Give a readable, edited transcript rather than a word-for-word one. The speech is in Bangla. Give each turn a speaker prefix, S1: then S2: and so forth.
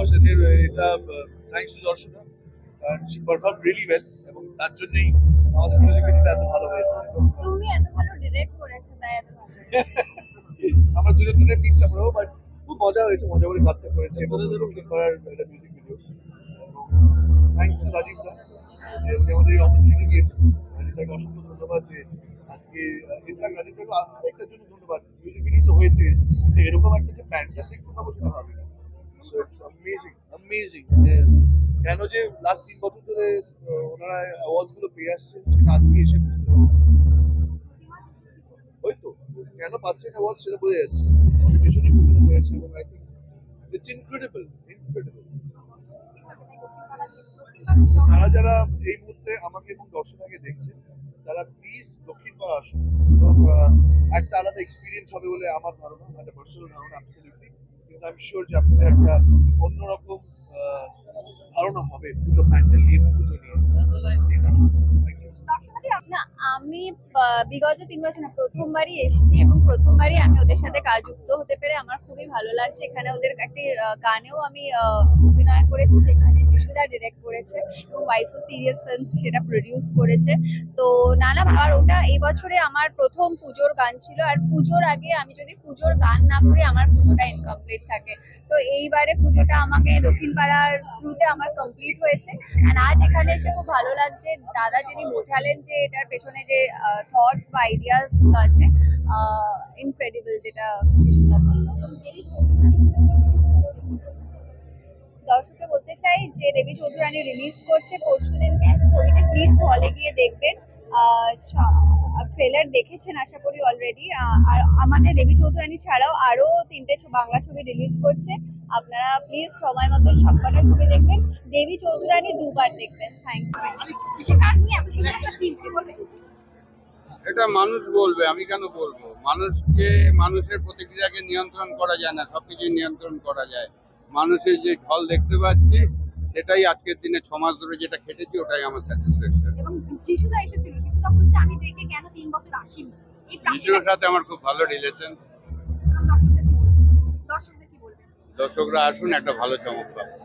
S1: অফকোর্স এটা থ্যাঙ্কস টু দর্শনা, কারণ শি পারফর্ম রিয়েলি ওয়েল এবং তার জন্যই আমাদের মিউজিক ভিডিওটা এত ভালো হয়েছে।
S2: তুমি এত ভালো ডিরেক্ট করেছো তাই এত ভালো।
S1: আমরা দুজনের টিম চাপড়াবো, বাট খুব মজা হয়েছে, মজা করে কাজটা করেছে এবং দক্ষিণ পাড়ার একটা music video. Thanks to Rajib da যে উনি আমাদের এই অপরচুনিটি দিয়েছেন। রাজীব দাকে অসংখ্য ধন্যবাদ যে আজকে ইনফ্যাক্ট রাজীব দাকে আরেকটার জন্য ধন্যবাদ, মিউজিক ভিডিও তো হয়েছে, কিন্তু এরকম একটা যে প্যান্ডেল দেখতে পাবো সেটা ভাবি না। অ্যামেজিং অ্যামেজিং কেন যে লাস্ট 3 বছর ধরে ওনারা অ্যাওয়ার্ডস গুলো পেয়ে আসছেন সেটা আজকে এসে বুঝতে পারবো। ওই তো কেন পাচ্ছেন অ্যাওয়ার্ড সেটা বোঝা যাচ্ছে, আমাদের ভীষণই প্রতিনিধি হয়েছে এবং I think it's incredible incredible. যারা যারা এই মুহূর্তে আমাকে এবং দর্শনাকে দেখছেন তারা প্লিজ দক্ষিণ পাড়া আসুন এবং একটা আলাদা এক্সপিরিয়েন্স হবে বলে আমার ধারণা, একটা পার্সোনাল ধারণা অ্যাবসলিউটলি, কিন্তু আই এম শিওর যে আপনাদের একটা অন্যরকম ধারণা হবে পুজো প্যান্ডেল নিয়ে, পুজো নিয়ে।
S2: না আমি বিগত 3 বছর না প্রথমবারই এসেছি এবং প্রথমবারই আমি ওদের সাথে কাজ যুক্ত হতে পেরে আমার খুবই ভালো লাগছে। এখানে ওদের একটি গানেও আমি অভিনয় করেছি যেখানে যিশুদা ডিরেক্ট করেছে এবং ওয়াইসো সিরিয়াস ফিল্মস সেটা প্রডিউস করেছে। তো নানা আর ওটা এই বছরে আমার প্রথম পুজোর গান ছিল, আর পুজোর আগে আমি যদি পুজোর গান না করি আমার পুজোটা ইনকমপ্লিট থাকে। তো এইবারে পুজোটা আমাকে দক্ষিণ পাড়ার থ্রুতে আমার কমপ্লিট হয়েছে। আর আজ এখানে এসে খুব ভালো লাগছে, দাদা যিনি বোঝালেন যে এটার পেছনে যে থটস বা আইডিয়াস গুলো আছে ইনক্রেডিবল, যেটা যিশুদা বললো। দর্শককে বলতে চাই যে দেবী চৌধুরানী রিলিজ করছে পরশুদিনকে, ছবিটা প্লিজ হলে গিয়ে দেখবেন। ট্রেলার দেখেছেন আশা করি অলরেডি। আর আমাদের দেবী চৌধুরানী ছাড়াও আরো 3টে বাংলা ছবি রিলিজ করছে, আপনারা প্লিজ সময় মতো সবকটা ছবি দেখবেন। দেবী চৌধুরানী দুবার দেখবেন। Thank you.
S3: এটা মানুষ বলবে, আমি কেন বলবো? মানুষের প্রতিক্রিয়াকে নিয়ন্ত্রণ করা যায় না, সবকিছু নিয়ন্ত্রণ করা যায়। মানুষের যে ঢল দেখতে পাচ্ছি সেটাই আজকের দিনে 6 মাস ধরে যেটা খেটেছি ওটাই আমার স্যাটিসফ্যাকশন।
S2: এবং যিশুদা এসেছিল, যিশুদা বলছে আমি দেখে কেন 3 বছর আসিনি।
S3: যিশুর সাথে আমার খুব ভালো রিলেশন।
S2: দর্শকদের কি বলবেন?
S3: দর্শকরা আসুন, একটা ভালো চমক পাবেন।